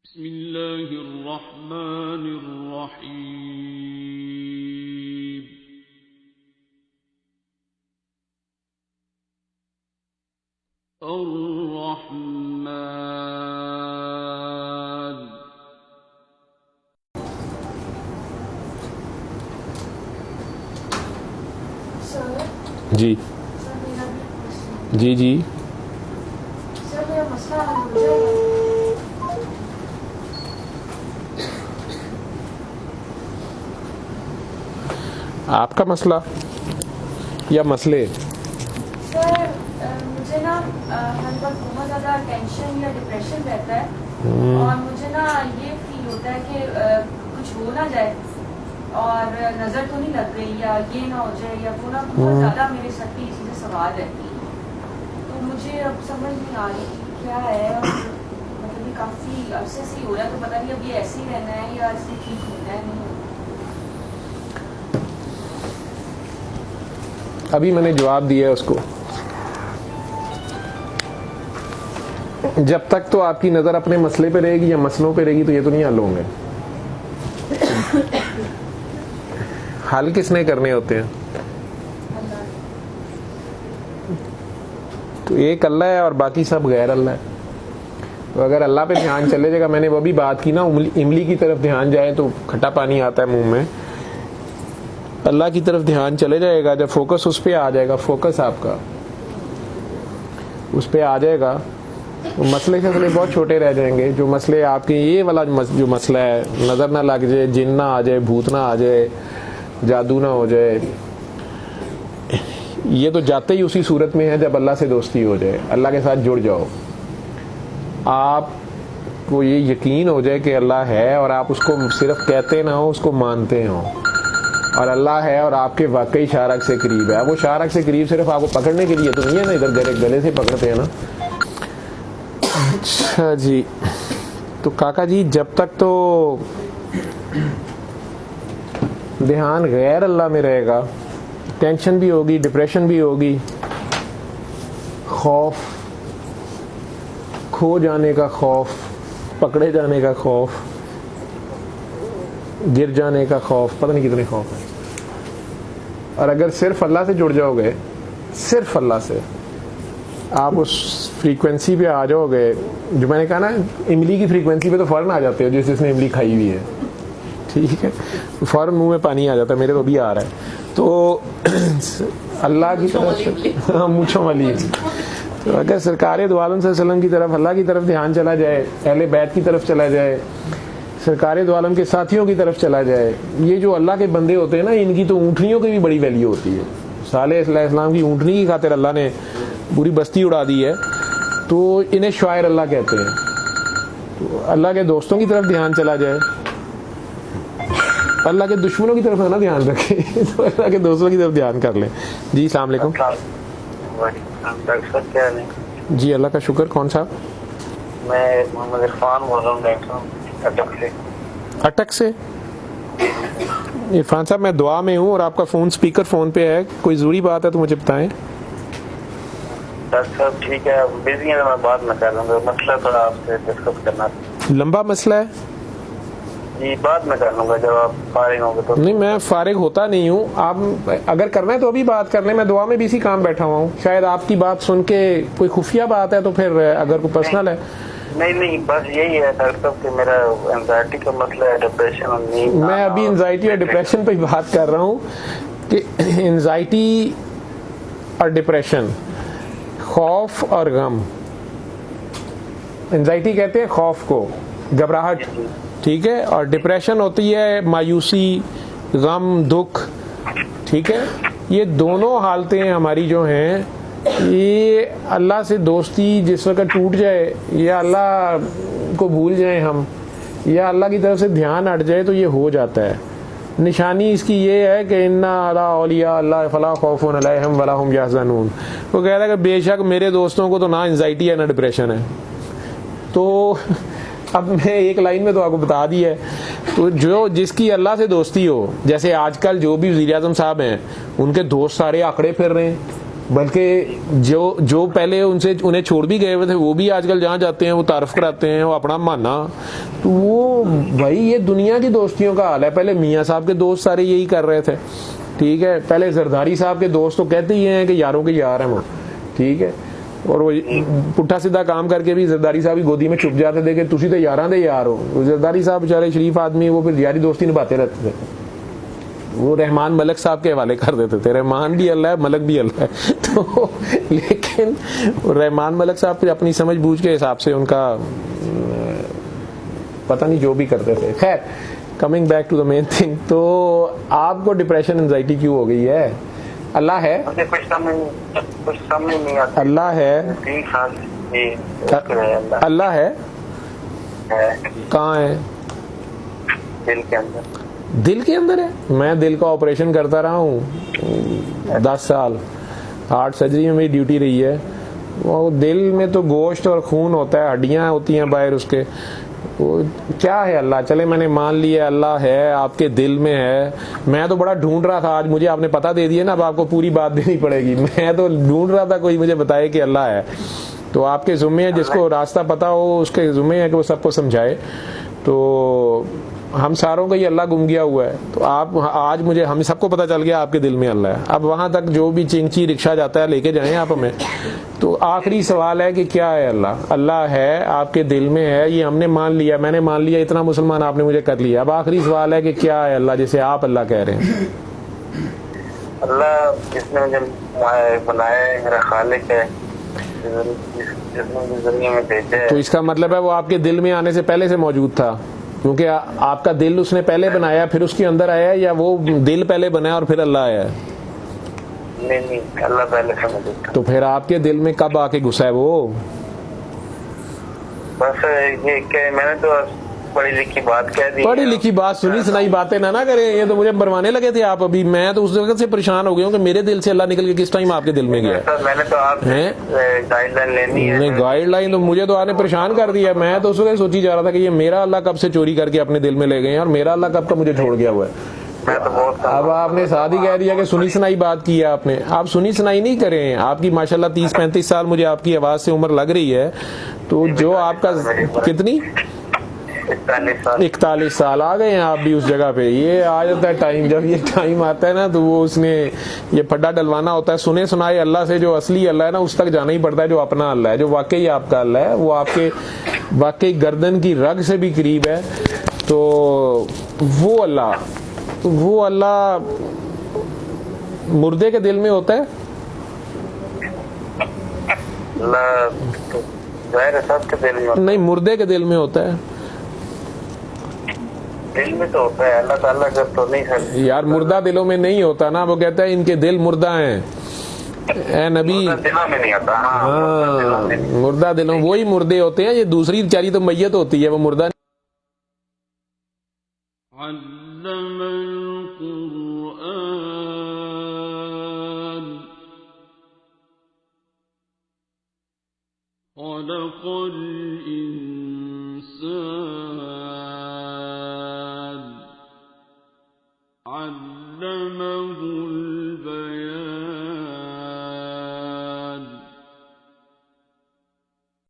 بسم اللہ الرحمن الرحیم الرحمن جی جی جی سر میرا مسئلہ حل ہو جائے گا؟ آپ کا مسئلہ یا مسئلے؟ سر مجھے نا ہر وقت بہت زیادہ ٹینشن یا ڈپریشن رہتا ہے اور مجھے نا یہ فیل ہوتا ہے کہ کچھ ہو نہ جائے اور نظر تو نہیں لگ رہی یا یہ نہ ہو جائے یا وہ نہ، بہت زیادہ میرے سر پہ یہ چیزیں سوال رہتی ہیں. تو مجھے اب سمجھ نہیں آ رہی کہ کیا ہے، اور مطلب یہ کافی عرصے سے ہی ہو رہا ہے، تو پتہ نہیں اب یہ ایسے ہی رہنا ہے یا اس سے ٹھیک ہونا ہے نہیں. ابھی میں نے جواب دیا ہے اس کو. جب تک تو آپ کی نظر اپنے مسئلے پہ رہے گی یا مسئلوں پہ رہے گی تو یہ تو نہیں حل ہوں گے. حل کس نے کرنے ہوتے ہیں؟ تو ایک اللہ ہے اور باقی سب غیر اللہ ہے. تو اگر اللہ پہ دھیان چلے جائے گا، میں نے وہ بھی بات کی نا، املی کی طرف دھیان جائے تو کھٹا پانی آتا ہے منہ میں. اللہ کی طرف دھیان چلے جائے گا، جب فوکس اس پہ آ جائے گا، فوکس آپ کا اس پہ آ جائے گا، مسئلے شسلے بہت چھوٹے رہ جائیں گے. جو مسئلے آپ کے یہ والا جو مسئلہ ہے، نظر نہ لگ جائے، جن نہ آ جائے، بھوت نہ آ جائے، جادو نہ ہو جائے، یہ تو جاتے ہی اسی صورت میں ہے جب اللہ سے دوستی ہو جائے، اللہ کے ساتھ جڑ جاؤ، آپ کو یہ یقین ہو جائے کہ اللہ ہے اور آپ اس کو صرف کہتے نہ ہو، اس کو مانتے ہو، اور اللہ ہے اور آپ کے واقعی شارک سے قریب ہے. وہ شارک سے قریب صرف آپ کو پکڑنے کے لیے تو نہیں ہے نا، ادھر گلے سے پکڑتے ہیں نا. اچھا جی، تو کاکا جی جب تک تو دھیان غیر اللہ میں رہے گا، ٹینشن بھی ہوگی، ڈپریشن بھی ہوگی، خوف، کھو جانے کا خوف، پکڑے جانے کا خوف، گر جانے کا خوف، پتہ نہیں کتنے خوف ہیں. اور اگر صرف اللہ سے جڑ جاؤ گے، صرف اللہ سے، آپ اس فریکوینسی پہ آ جاؤ گے جو میں نے کہا نا، املی کی فریکوینسی پہ تو فوراً آ جاتے ہو جس نے املی کھائی ہوئی ہے، ٹھیک ہے، فوراً منہ میں پانی آ جاتا ہے، میرے تو بھی آ رہا ہے. تو اللہ کی طرف، مونچھوں والی، تو اگر سرکار دو عالم صلی اللہ علیہ وسلم کی طرف، اللہ کی طرف دھیان چلا جائے، اہل بیت کی طرف چلا جائے، سرکار دو عالم کے ساتھیوں کی طرف چلا جائے. یہ جو اللہ کے بندے ہوتے ہیں نا، ان کی تو اونٹنیوں کی بھی بڑی ویلیو ہوتی ہے. صالح علیہ السلام کی اونٹنی کی خاطر اللہ نے پوری بستی اڑا دی ہے، تو انہیں شاعر اللہ کہتے ہیں. تو اللہ کے دوستوں کی طرف دھیان چلا جائے، اللہ کے دشمنوں کی طرف نا دھیان رکھے، تو اللہ کے دوستوں کی طرف دھیان کر لیں. جی السلام علیکم. جی اللہ کا شکر. کون صاحب؟ میں محمد عرفان بول رہا ہوں ڈاکٹر صاحب، اٹک سے. اٹک سے؟ عرفان صاحب میں دعا میں ہوں اور آپ کا فون اسپیکر فون پہ ہے، کوئی ضروری بات ہے تو مجھے بتائیں. ڈاکٹر صاحب ٹھیک ہے، بزی ہیں، میں بعد میں کر لوں گا، مسئلہ تھوڑا آپ سے ڈسکس کرنا تھا. لمبا مسئلہ ہے؟ جی بعد میں کر لوں گا جب آپ فارغ ہوں گے تو. نہیں میں فارغ ہوتا نہیں ہوں، آپ اگر کرنا ہے تو ابھی بات کر لیں، میں دعا میں بھی اسی کام بیٹھا ہوا ہوں. شاید آپ کی بات سن کے کوئی خفیہ بات ہے تو پھر اگر کوئی پرسنل ہے. نہیں بس یہی ہے ڈاکٹر صاحب کہ میرا انزائٹی کا مسئلہ ہے، ڈپریشن اور نیند. میں ابھی انزائٹی اور ڈپریشن پہ بات کر رہا ہوں کہ انزائٹی اور ڈپریشن، خوف اور غم. انزائٹی کہتے ہیں خوف کو، گھبراہٹ، ٹھیک ہے، اور ڈپریشن ہوتی ہے مایوسی، غم، دکھ، ٹھیک ہے. یہ دونوں حالتیں ہماری جو ہیں، یہ اللہ سے دوستی جس وقت ٹوٹ جائے، یا اللہ کو بھول جائیں ہم، یا اللہ کی طرف سے دھیان ہٹ جائے تو یہ ہو جاتا ہے. نشانی اس کی یہ ہے کہ انا علی اولیاء اللہ فلا خوف علیہم ولا هم یحزنون. وہ کہہ رہا ہے کہ بے شک میرے دوستوں کو تو نہ انزائٹی ہے نہ ڈپریشن ہے. تو اب میں ایک لائن میں تو آپ کو بتا دی ہے. تو جو جس کی اللہ سے دوستی ہو، جیسے آج کل جو بھی وزیر اعظم صاحب ہیں ان کے دوست سارے آکڑے پھر رہے ہیں، بلکہ جو پہلے انہیں چھوڑ بھی گئے ہوئے تھے وہ بھی آج کل جہاں جاتے ہیں وہ تعارف کراتے ہیں، وہ اپنا مانا. تو وہ بھائی یہ دنیا کی دوستیوں کا حال ہے. پہلے میاں صاحب کے دوست سارے یہی کر رہے تھے، ٹھیک ہے. پہلے زرداری صاحب کے دوست تو کہتے ہی ہیں کہ یاروں کے یار ہیں وہ، ٹھیک ہے. اور وہ پٹھا سیدھا کام کر کے بھی زرداری صاحب کی گودی میں چھپ جاتے تھے کہ تسی تو یاراں دے یار ہو. زرداری صاحب بیچارے شریف آدمی، وہ پھر یاری دوستی نبھاتے رہتے تھے. وہ رحمان ملک صاحب کے حوالے کر دیتے تھے. رحمان بھی اللہ ہے، ملک بھی اللہ ہے. تو لیکن رحمان ملک صاحب پھر اپنی سمجھ بوجھ کے حساب سے ان کا پتہ نہیں جو بھی کرتے تھے. خیر coming back to the main thing, تو آپ کو ڈپریشن انزائٹی کیوں ہو گئی ہے؟ اللہ ہے، کچھ سمجھ نہیں آتا. اللہ ہے، 3 سال اللہ ہے. کہاں ہے؟ دل کے اندر. دل کے اندر ہے. میں دل کا آپریشن کرتا رہا ہوں 10 سال، ہارٹ سرجری میں میری ڈیوٹی رہی ہے. وہ دل میں تو گوشت اور خون ہوتا ہے، ہڈیاں ہوتی ہیں باہر اس کے. وہ کیا ہے اللہ؟ چلے میں نے مان لیا اللہ ہے، آپ کے دل میں ہے. میں تو بڑا ڈھونڈ رہا تھا، آج مجھے آپ نے پتہ دے دیا نا، اب آپ کو پوری بات دینی پڑے گی. میں تو ڈھونڈ رہا تھا کوئی مجھے بتائے کہ اللہ ہے. تو آپ کے ذمے ہے، جس کو راستہ پتہ ہو اس کے ذمے ہے کہ وہ سب کو سمجھائے. تو ہم ساروں کا یہ اللہ گم گیا ہوا ہے. تو آپ آج مجھے ہم سب کو پتہ چل گیا آپ کے دل میں اللہ ہے. اب وہاں تک جو بھی چنگچی رکشہ جاتا ہے لے کے جائیں آپ ہمیں. تو آخری سوال ہے کہ کیا ہے اللہ؟ اللہ ہے، آپ کے دل میں ہے، یہ ہم نے مان لیا، میں نے مان لیا، اتنا مسلمان آپ نے مجھے کر لیا. اب آخری سوال ہے کہ کیا ہے اللہ جسے آپ اللہ کہہ رہے ہیں؟ اللہ جس نے مجھے بنایا ہے، میرا خالق ہے، جس نے مجھے دنیا میں بھیجا ہے. تو اس کا مطلب ہے وہ آپ کے دل میں آنے سے پہلے سے موجود تھا، کیونکہ آپ کا دل اس نے پہلے بنایا پھر اس کے اندر آیا، یا وہ دل پہلے بنایا اور پھر اللہ آیا ہے؟ نہیں، اللہ پہلے سے موجود تھا. تو پھر آپ کے دل میں کب آ کے گھسا ہے وہ؟ بس یہ کہ میں نے تو پڑھی لکھی بات کہہ دی. پڑھی لکھی بات سنی سنائی باتیں نہ کریں. یہ تو مجھے مروانے لگے تھے آپ ابھی. میں تو اس جگہ سے پریشان ہو گیا ہوں کہ میرے دل سے اللہ نکل کے کس ٹائم آپ کے دل میں گیا. میں نے تو آپ سے گائیڈ لائن لینی ہے. نہیں گائیڈ لائن تو مجھے تو آپ نے پریشان کر دیا. میں تو اس وقت سوچی جا رہا تھا کہ یہ میرا اللہ کب سے چوری کر کے اپنے دل میں لے گئے ہیں اور میرا اللہ کب کا مجھے چھوڑ گیا ہوا ہے. اب آپ نے ساتھ ہی کہہ دیا کہ سنی سنائی بات کی ہے آپ نے. آپ سنی سنائی نہیں کریں. آپ کی ماشاءاللہ 30-35 سال مجھے آپ کی آواز سے عمر لگ رہی ہے. تو جو آپ کا کتنی 41 سال آ گئے ہیں آپ بھی اس جگہ پہ. یہ آ جاتا ہے ٹائم، جب یہ ٹائم آتا ہے نا تو وہ اس نے یہ پھڈا ڈلوانا ہوتا ہے. سنے سنائے اللہ سے جو اصلی اللہ ہے نا اس تک جانا ہی پڑتا ہے، جو اپنا اللہ ہے، جو واقعی آپ کا اللہ ہے، وہ آپ کے واقعی گردن کی رگ سے بھی قریب ہے. تو وہ اللہ مردے کے دل میں ہوتا ہے. نہیں، مردے کے دل میں ہوتا ہے. دل میں تو ہوتا ہے. اللہ تعالیٰ کا تو نہیں ہے یار، مردہ دلوں میں نہیں ہوتا نا. وہ کہتا ہے ان کے دل مردہ ہیں. اے نبی، دلوں میں نہیں ہوتا. ہاں مردہ دلوں وہی مردے ہوتے ہیں. یہ دوسری بیچاری تو میت ہوتی ہے، وہ مردہ. علم القرآن خلق الإنسان علمه